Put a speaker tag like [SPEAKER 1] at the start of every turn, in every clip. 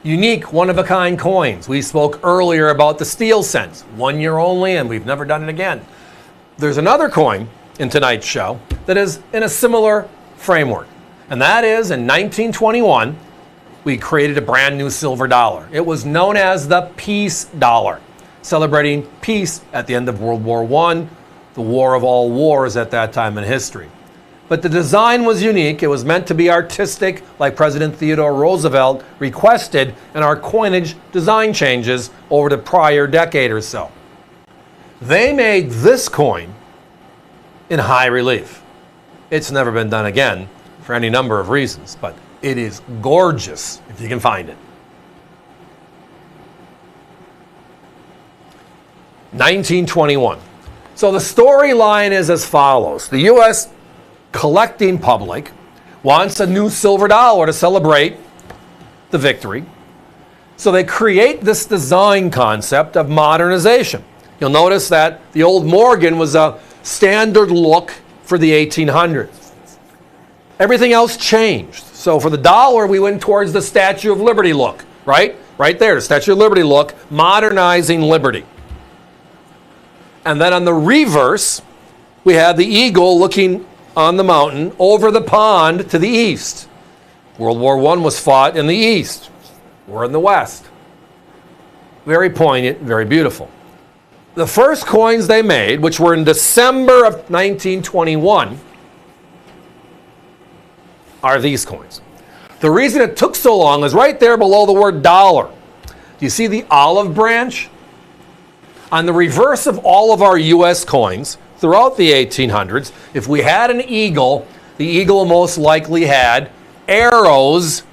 [SPEAKER 1] Unique, one-of-a-kind coins. We spoke earlier about the steel cents. 1 year only, and we've never done it again. There's another coin in tonight's show that is in a similar framework. And that is, in 1921, we created a brand new silver dollar. It was known as the Peace Dollar, celebrating peace at the end of World War I, the war of all wars at that time in history. But the design was unique. It was meant to be artistic, like President Theodore Roosevelt requested in our coinage design changes over the prior decade or so. They made this coin in high relief. It's never been done again for any number of reasons, but it is gorgeous if you can find it. 1921. So the storyline is as follows. The U.S. collecting public wants a new silver dollar to celebrate the victory. So they create this design concept of modernization. You'll notice that the old Morgan was a standard look for the 1800s. Everything else changed. So for the dollar, we went towards the Statue of Liberty look, right? Right there, the Statue of Liberty look, modernizing liberty. And then on the reverse, we had the eagle looking on the mountain over the pond to the east. World War I was fought in the east. We're in the west. Very poignant, very beautiful. The first coins they made, which were in December of 1921, are these coins. The reason it took so long is right there below the word dollar. Do you see the olive branch? On the reverse of all of our U.S. coins throughout the 1800s, if we had an eagle, the eagle most likely had arrows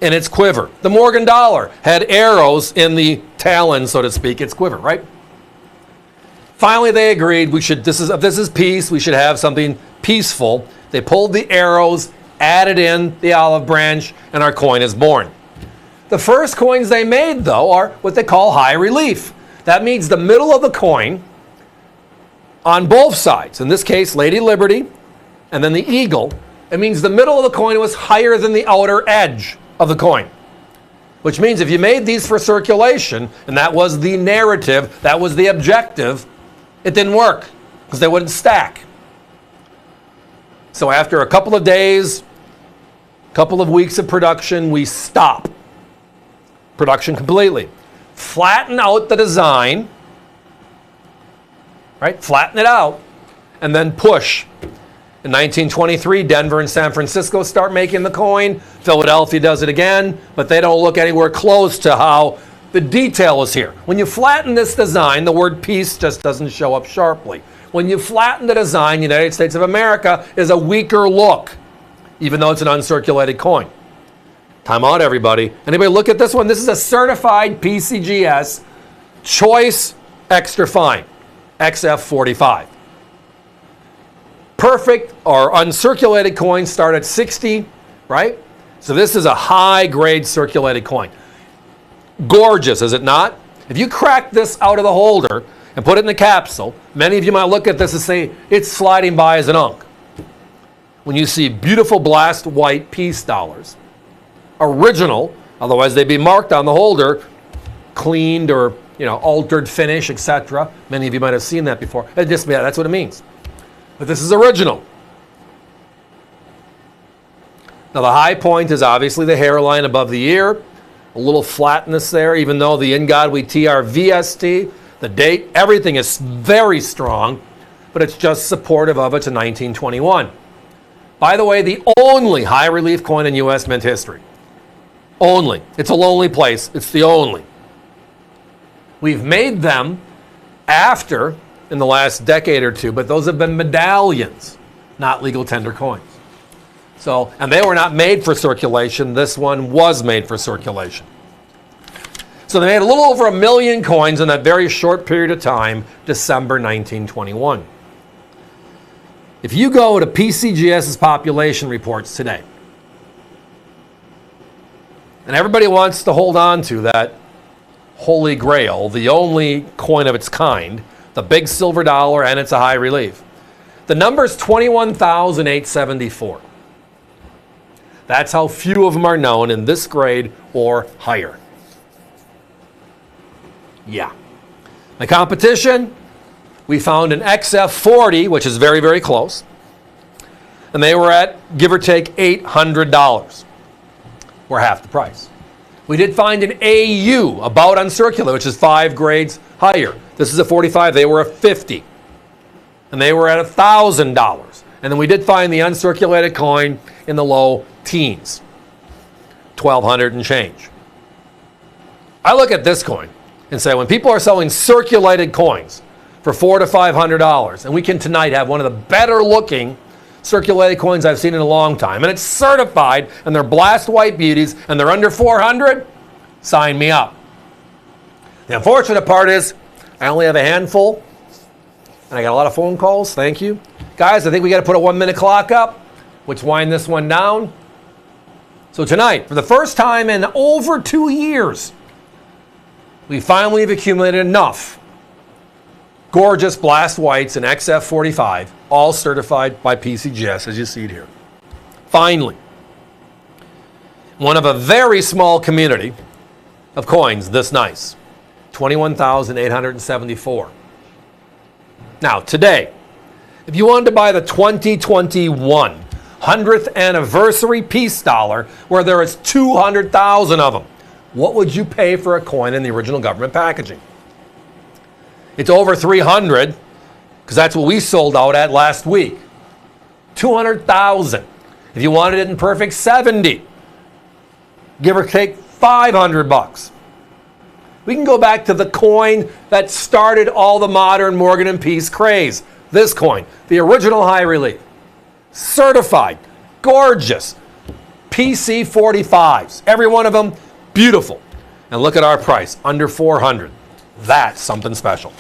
[SPEAKER 1] in its quiver. The Morgan dollar had arrows in the talon, so to speak, its quiver, right? Finally, they agreed if this is peace, we should have something peaceful. They pulled the arrows, added in the olive branch, and our coin is born. The first coins they made, though, are what they call high relief. That means the middle of the coin on both sides. In this case, Lady Liberty and then the eagle. It means the middle of the coin was higher than the outer edge of the coin. Which means if you made these for circulation, and that was the narrative, that was the objective, it didn't work because they wouldn't stack. So after a couple of days, couple of weeks of production, we stop production completely. Flatten out the design, right? Flatten it out, and then push. In 1923, Denver and San Francisco start making the coin. Philadelphia does it again, but they don't look anywhere close to how the detail is here. When you flatten this design, the word peace just doesn't show up sharply. When you flatten the design, United States of America is a weaker look, even though it's an uncirculated coin. Time out, everybody. Anybody look at this one? This is a certified PCGS choice extra fine, XF45. Perfect or uncirculated coins start at 60, right? So this is a high-grade circulated coin. Gorgeous, is it not? If you crack this out of the holder and put it in the capsule, many of you might look at this and say, it's sliding by as an unk. When you see beautiful blast white peace dollars, original, otherwise they'd be marked on the holder, cleaned or altered finish, etc. Many of you might have seen that before. That's what it means. But this is original. Now the high point is obviously the hairline above the ear, a little flatness there, even though the In God We TR VST, the date, everything is very strong, but it's just supportive of it to 1921. By the way, the only high relief coin in U.S. mint history. Only. It's a lonely place. It's the only. We've made them after, in the last decade or two, but those have been medallions, not legal tender coins. So, and they were not made for circulation. This one was made for circulation. So they made a little over 1 million coins in that very short period of time, December 1921. If you go to PCGS's population reports today, and everybody wants to hold on to that holy grail, the only coin of its kind, the big silver dollar, and it's a high relief. The number is 21,874. That's how few of them are known in this grade or higher. Yeah. The competition, we found an XF40, which is very, very close. And they were at, give or take, $800. We're half the price. We did find an AU, about uncircular, which is 5 grades higher. This is a 45. They were a 50. And they were at $1,000. And then we did find the uncirculated coin in the low teens, 1,200 and change. I look at this coin and say, when people are selling circulated coins for $400 to $500, and we can tonight have one of the better looking circulated coins I've seen in a long time, and it's certified, and they're blast white beauties, and they're under 400, sign me up. The unfortunate part is I only have a handful, and I got a lot of phone calls. Thank you. Guys, I think we got to put a 1-minute clock up. Let's wind this one down. So tonight, for the first time in over 2 years, we finally have accumulated enough gorgeous blast whites and XF45, all certified by PCGS, as you see it here. Finally, one of a very small community of coins this nice, 21,874. Now, today, if you wanted to buy the 2021 100th anniversary peace dollar, where there is 200,000 of them, what would you pay for a coin in the original government packaging? It's over 300, because that's what we sold out at last week. 200,000. If you wanted it in perfect 70, give or take 500 bucks. We can go back to the coin that started all the modern Morgan and Peace craze. This coin, the original high relief, certified, gorgeous, PC45s. Every one of them, beautiful. And look at our price, under 400. That's something special.